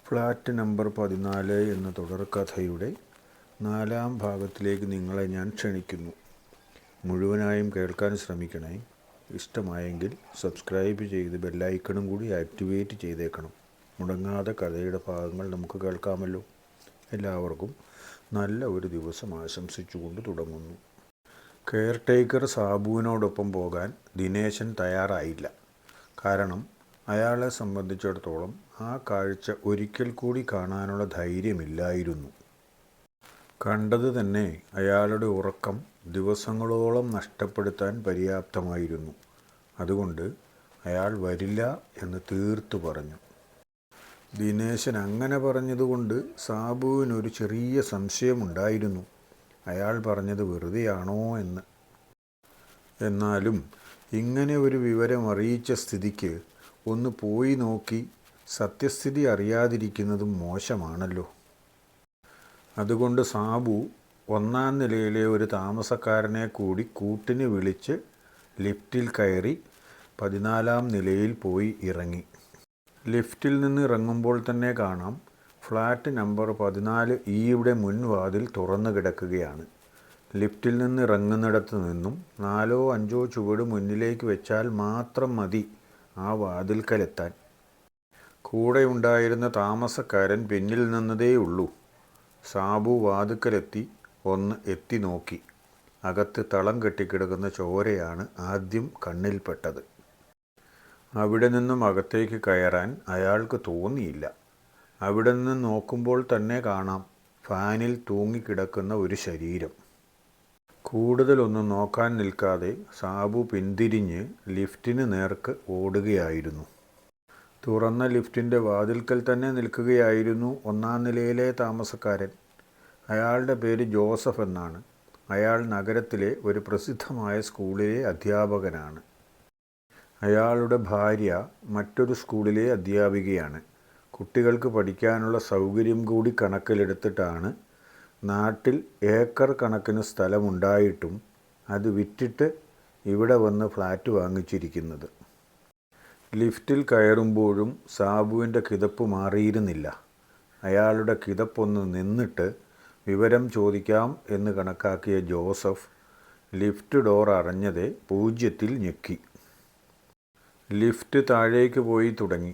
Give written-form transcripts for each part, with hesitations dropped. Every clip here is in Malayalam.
ഫ്ലാറ്റ് നമ്പർ 14 എന്ന തുടർക്കഥയുടെ 4-ാം ഭാഗത്തിലേക്ക് നിങ്ങളെ ഞാൻ ക്ഷണിക്കുന്നു. മുഴുവനായും കേൾക്കാൻ ശ്രമിക്കണേ. ഇഷ്ടമായെങ്കിൽ സബ്സ്ക്രൈബ് ചെയ്ത് ബെല്ലൈക്കണും കൂടി ആക്ടിവേറ്റ് ചെയ്തേക്കണം. മുടങ്ങാതെ കഥയുടെ ഭാഗങ്ങൾ നമുക്ക് കേൾക്കാമല്ലോ. എല്ലാവർക്കും നല്ല ഒരു ദിവസം ആശംസിച്ചുകൊണ്ട് തുടങ്ങുന്നു. കെയർടേക്കർ സാബുവിനോടൊപ്പം പോകാൻ ദിനേശൻ തയ്യാറായില്ല. കാരണം അയാളെ സംബന്ധിച്ചിടത്തോളം ആ കാഴ്ച ഒരിക്കൽ കൂടി കാണാനുള്ള ധൈര്യമില്ലായിരുന്നു. കണ്ടത് തന്നെ അയാളുടെ ഉറക്കം ദിവസങ്ങളോളം നഷ്ടപ്പെടുത്താൻ പര്യാപ്തമായിരുന്നു. അതുകൊണ്ട് അയാൾ വരില്ല എന്ന് തീർത്തു പറഞ്ഞു. ദിനേശൻ അങ്ങനെ പറഞ്ഞതുകൊണ്ട് സാബുവിനൊരു ചെറിയ സംശയമുണ്ടായിരുന്നു. അയാൾ പറഞ്ഞത് വെറുതെയാണോ എന്ന്. എന്നാലും ഇങ്ങനെ ഒരു വിവരം അറിയിച്ച സ്ഥിതിക്ക് ഒന്ന് പോയി നോക്കി സത്യസ്ഥിതി അറിയാതിരിക്കുന്നതും മോശമാണല്ലോ. അതുകൊണ്ട് സാബു 1-ാം നിലയിലെ ഒരു താമസക്കാരനെ കൂടി കൂട്ടിന് വിളിച്ച് ലിഫ്റ്റിൽ കയറി 14-ാം നിലയിൽ പോയി ഇറങ്ങി. ലിഫ്റ്റിൽ നിന്ന് ഇറങ്ങുമ്പോൾ തന്നെ കാണാം ഫ്ലാറ്റ് നമ്പർ 14 ഈയുടെ മുൻവാതിൽ തുറന്നു കിടക്കുകയാണ്. ലിഫ്റ്റിൽ നിന്ന് ഇറങ്ങുന്നിടത്ത് നിന്നും 4-ഓ 5-ഓ ചുവട് മുന്നിലേക്ക് വെച്ചാൽ മാത്രം മതി ആ വാതിൽക്കലെത്താൻ. കൂടെ ഉണ്ടായിരുന്ന താമസക്കാരൻ പിന്നിൽ നിന്നതേയുള്ളൂ. സാബു വാതിൽക്കലെത്തി ഒന്ന് എത്തി നോക്കി. അകത്ത് തളം കെട്ടിക്കിടക്കുന്ന ചോരയാണ് ആദ്യം കണ്ണിൽപ്പെട്ടത്. അവിടെ നിന്നും അകത്തേക്ക് കയറാൻ അയാൾക്ക് തോന്നിയില്ല. അവിടെ നിന്ന് നോക്കുമ്പോൾ തന്നെ കാണാം ഫാനിൽ തൂങ്ങിക്കിടക്കുന്ന ഒരു ശരീരം. കൂടുതലൊന്നും നോക്കാൻ നിൽക്കാതെ സാബു പിന്തിരിഞ്ഞ് ലിഫ്റ്റിന് നേർക്ക് ഓടുകയായിരുന്നു. തുറന്ന ലിഫ്റ്റിൻ്റെ വാതിൽക്കൽ തന്നെ നിൽക്കുകയായിരുന്നു 1-ാം നിലയിലെ താമസക്കാരൻ. അയാളുടെ പേര് ജോസഫ് എന്നാണ്. അയാൾ നഗരത്തിലെ ഒരു പ്രസിദ്ധമായ സ്കൂളിലെ അധ്യാപകനാണ്. അയാളുടെ ഭാര്യ മറ്റൊരു സ്കൂളിലെ അധ്യാപികയാണ്. കുട്ടികൾക്ക് പഠിക്കാനുള്ള സൗകര്യം കൂടി കണക്കിലെടുത്തിട്ടാണ് നാട്ടിൽ ഏക്കർ കണക്കിന് സ്ഥലമുണ്ടായിട്ടും അത് വിറ്റിട്ട് ഇവിടെ വന്ന് ഫ്ലാറ്റ് വാങ്ങിച്ചിരിക്കുന്നത്. ലിഫ്റ്റിൽ കയറുമ്പോഴും സാബുവിൻ്റെ കിതപ്പ് മാറിയിരുന്നില്ല. അയാളുടെ കിതപ്പൊന്ന് നിന്നിട്ട് വിവരം ചോദിക്കാം എന്ന് കണക്കാക്കിയ ജോസഫ് ലിഫ്റ്റ് ഡോർ അടഞ്ഞതേ 0-ൽ ഞെക്കി. ലിഫ്റ്റ് താഴേക്ക് പോയി തുടങ്ങി.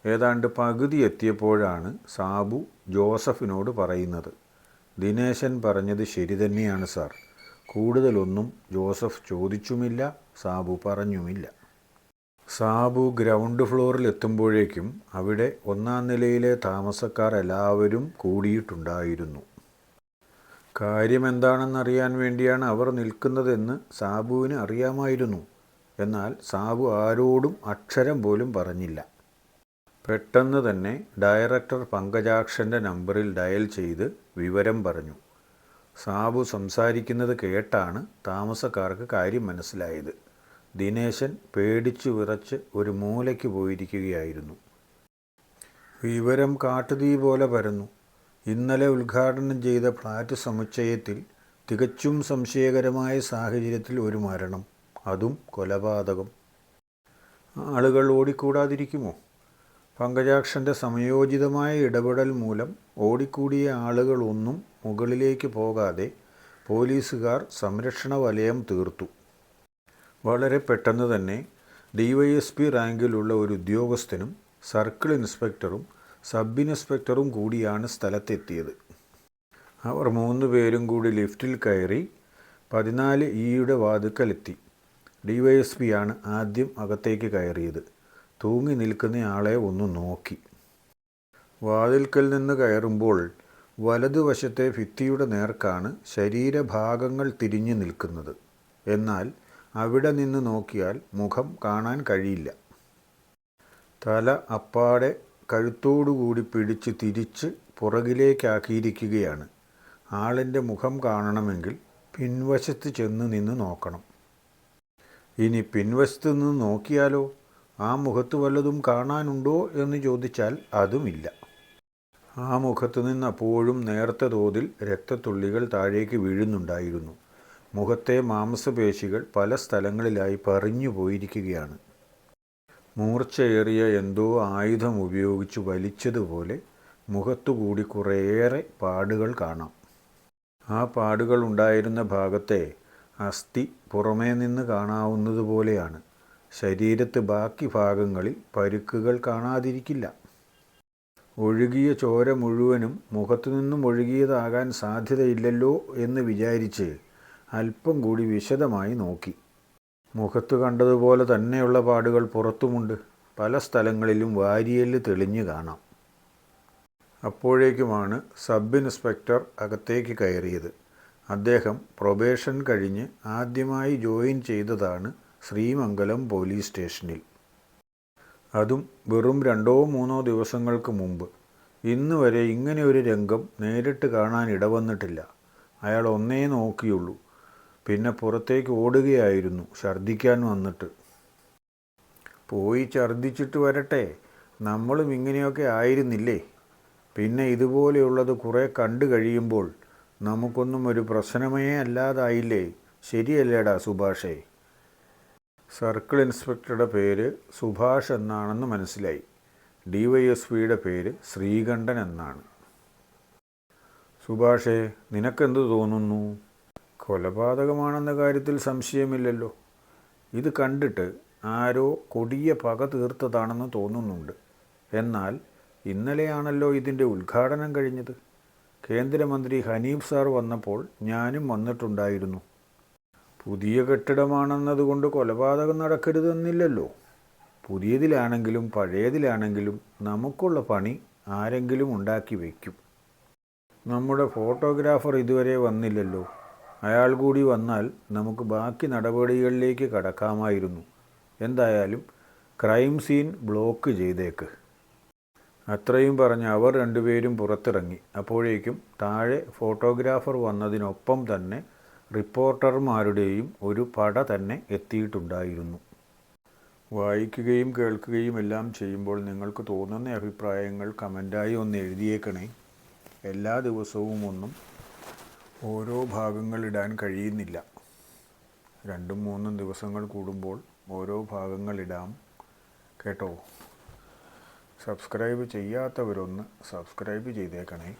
ഏതാണ്ട് പകുതി എത്തിയപ്പോഴാണ് സാബു ജോസഫിനോട് പറയുന്നത്, ദിനേശൻ പറഞ്ഞത് ശരി തന്നെയാണ് സാർ. കൂടുതലൊന്നും ജോസഫ് ചോദിച്ചുമില്ല, സാബു പറഞ്ഞുമില്ല. സാബു ഗ്രൗണ്ട് ഫ്ലോറിൽ എത്തുമ്പോഴേക്കും അവിടെ 1-ാം നിലയിലെ താമസക്കാർ എല്ലാവരും കൂടിയിട്ടുണ്ടായിരുന്നു. കാര്യമെന്താണെന്നറിയാൻ വേണ്ടിയാണ് അവർ നിൽക്കുന്നതെന്ന് സാബുവിന് അറിയാമായിരുന്നു. എന്നാൽ സാബു ആരോടും അക്ഷരം പോലും പറഞ്ഞില്ല. പെട്ടെന്ന് തന്നെ ഡയറക്ടർ പങ്കജാക്ഷൻ്റെ നമ്പറിൽ ഡയൽ ചെയ്ത് വിവരം പറഞ്ഞു. സാബു സംസാരിക്കുന്നത് കേട്ടാണ് താമസക്കാർക്ക് കാര്യം മനസ്സിലായത്. ദിനേശൻ പേടിച്ചു വിറച്ച് ഒരു മൂലയ്ക്ക് പോയിരിക്കുകയായിരുന്നു. വിവരം കാട്ടുതീ പോലെ പരന്നു. ഇന്നലെ ഉദ്ഘാടനം ചെയ്ത ഫ്ലാറ്റ് സമുച്ചയത്തിൽ തികച്ചും സംശയകരമായ സാഹചര്യത്തിൽ ഒരു മരണം, അതും കൊലപാതകം. ആളുകൾ ഓടിക്കൂടാതിരിക്കുമോ? പങ്കജാക്ഷൻ്റെ സമയോചിതമായ ഇടപെടൽ മൂലം ഓടിക്കൂടിയ ആളുകളൊന്നും മുകളിലേക്ക് പോകാതെ പോലീസുകാർ സംരക്ഷണ വലയം തീർത്തു. വളരെ പെട്ടെന്ന് തന്നെ DYSP റാങ്കിലുള്ള ഒരു ഉദ്യോഗസ്ഥനും സർക്കിൾ ഇൻസ്പെക്ടറും സബ് ഇൻസ്പെക്ടറും കൂടിയാണ് സ്ഥലത്തെത്തിയത്. അവർ 3 പേരും കൂടി ലിഫ്റ്റിൽ കയറി 14 ഈയുടെ വാതിൽക്കലെത്തി. DYSPയാണ് ആദ്യം അകത്തേക്ക് കയറിയത്. തൂങ്ങി നിൽക്കുന്നയാളെ ഒന്ന് നോക്കി. വാതിൽക്കൽ നിന്ന് കയറുമ്പോൾ വലതുവശത്തെ ഭിത്തിയുടെ നേർക്കാണ് ശരീരഭാഗങ്ങൾ തിരിഞ്ഞു നിൽക്കുന്നത്. എന്നാൽ അവിടെ നിന്ന് നോക്കിയാൽ മുഖം കാണാൻ കഴിയില്ല. തല അപ്പാടെ കഴുത്തോടുകൂടി പിടിച്ച് തിരിച്ച് പുറകിലേക്കാക്കിയിരിക്കുകയാണ്. ആളിൻ്റെ മുഖം കാണണമെങ്കിൽ പിൻവശത്ത് ചെന്ന് നിന്ന് നോക്കണം. ഇനി പിൻവശത്ത് നിന്ന് നോക്കിയാലോ? ആ മുഖത്ത് വല്ലതും കാണാനുണ്ടോ എന്ന് ചോദിച്ചാൽ അതുമില്ല. ആ മുഖത്ത് നിന്ന് അപ്പോഴും നേർത്ത തോതിൽ രക്തത്തുള്ളികൾ താഴേക്ക് വീഴുന്നുണ്ടായിരുന്നു. മുഖത്തെ മാംസപേശികൾ പല സ്ഥലങ്ങളിലായി പറിഞ്ഞു പോയിരിക്കുകയാണ്. മൂർച്ചയേറിയ എന്തോ ആയുധം ഉപയോഗിച്ച് വലിച്ചതുപോലെ മുഖത്തുകൂടി കുറേയേറെ പാടുകൾ കാണാം. ആ പാടുകൾ ഉണ്ടായിരുന്ന ഭാഗത്തെ അസ്ഥി പുറമേ നിന്ന് കാണാവുന്നതുപോലെയാണ്. ശരീരത്ത് ബാക്കി ഭാഗങ്ങളിൽ പരുക്കുകൾ കാണാതിരിക്കില്ല. ഒഴുകിയ ചോര മുഴുവനും മുഖത്തു നിന്നും ഒഴുകിയതാകാൻ സാധ്യതയില്ലല്ലോ എന്ന് വിചാരിച്ച് അല്പം കൂടി വിശദമായി നോക്കി. മുഖത്ത് കണ്ടതുപോലെ തന്നെയുള്ള പാടുകൾ പുറത്തുമുണ്ട്. പല സ്ഥലങ്ങളിലും വാരിയെല്ല് തെളിഞ്ഞു കാണാം. അപ്പോഴേക്കുമാണ് സബ് ഇൻസ്പെക്ടർ അകത്തേക്ക് കയറിയത്. അദ്ദേഹം പ്രൊബേഷൻ കഴിഞ്ഞ് ആദ്യമായി ജോയിൻ ചെയ്തതാണ് ശ്രീമംഗലം പോലീസ് സ്റ്റേഷനിൽ. അതും വെറും 2-3 ദിവസങ്ങൾക്ക് മുമ്പ്. ഇന്ന് വരെ ഇങ്ങനെ ഒരു രംഗം നേരിട്ട് കാണാൻ ഇടവന്നിട്ടില്ല. അയാൾ ഒന്നേ നോക്കിയുള്ളൂ. പിന്നെ പുറത്തേക്ക് ഓടുകയായിരുന്നു ഛർദ്ദിക്കാൻ വന്നിട്ട്. പോയി ഛർദ്ദിച്ചിട്ട് വരട്ടെ, നമ്മളും ഇങ്ങനെയൊക്കെ ആയിരുന്നില്ലേ. പിന്നെ ഇതുപോലെയുള്ളത് കുറേ കണ്ടു കഴിയുമ്പോൾ നമുക്കൊന്നും ഒരു പ്രശ്നമേ അല്ലാതായില്ലേ. ശരിയല്ലേടാ സുഭാഷേ? സർക്കിൾ ഇൻസ്പെക്ടറുടെ പേര് സുഭാഷ് എന്നാണെന്ന് മനസ്സിലായി. DYSPയുടെ പേര് ശ്രീകണ്ഠൻ എന്നാണ്. സുഭാഷേ, നിനക്കെന്ത് തോന്നുന്നു? കൊലപാതകമാണെന്ന കാര്യത്തിൽ സംശയമില്ലല്ലോ. ഇത് കണ്ടിട്ട് ആരോ കൊടിയ പക തീർത്തതാണെന്ന് തോന്നുന്നുണ്ട്. എന്നാൽ ഇന്നലെയാണല്ലോ ഇതിൻ്റെ ഉദ്ഘാടനം കഴിഞ്ഞത്. കേന്ദ്രമന്ത്രി ഹനീഫ് സാർ വന്നപ്പോൾ ഞാനും വന്നിട്ടുണ്ടായിരുന്നു. പുതിയ കെട്ടിടമാണെന്നതുകൊണ്ട് കൊലപാതകം നടക്കരുതെന്നില്ലല്ലോ. പുതിയതിലാണെങ്കിലും പഴയതിലാണെങ്കിലും നമുക്കുള്ള പണി ആരെങ്കിലും ഉണ്ടാക്കി വയ്ക്കും. നമ്മുടെ ഫോട്ടോഗ്രാഫർ ഇതുവരെ വന്നില്ലല്ലോ. അയാൾ കൂടി വന്നാൽ നമുക്ക് ബാക്കി നടപടികളിലേക്ക് കടക്കാമായിരുന്നു. എന്തായാലും ക്രൈം സീൻ ബ്ലോക്ക് ചെയ്തേക്ക്. അത്രയും പറഞ്ഞ് അവർ രണ്ടുപേരും പുറത്തിറങ്ങി. അപ്പോഴേക്കും താഴെ ഫോട്ടോഗ്രാഫർ വന്നതിനൊപ്പം തന്നെ റിപ്പോർട്ടർമാരുടെയും ഒരു പട തന്നെ എത്തിയിട്ടുണ്ടായിരുന്നു. വായിക്കുകയും കേൾക്കുകയും എല്ലാം ചെയ്യുമ്പോൾ നിങ്ങൾക്ക് തോന്നുന്ന അഭിപ്രായങ്ങൾ കമൻ്റായി ഒന്ന് എഴുതിയേക്കണേ. എല്ലാ ദിവസവും ഒന്നും ഓരോ ഭാഗങ്ങൾ ഇടാൻ കഴിയുന്നില്ല. 2-3 ദിവസങ്ങൾ കൂടുമ്പോൾ ഓരോ ഭാഗങ്ങൾ ഇടാം കേട്ടോ. സബ്സ്ക്രൈബ് ചെയ്യാത്തവരൊന്ന് സബ്സ്ക്രൈബ് ചെയ്തേക്കണേ.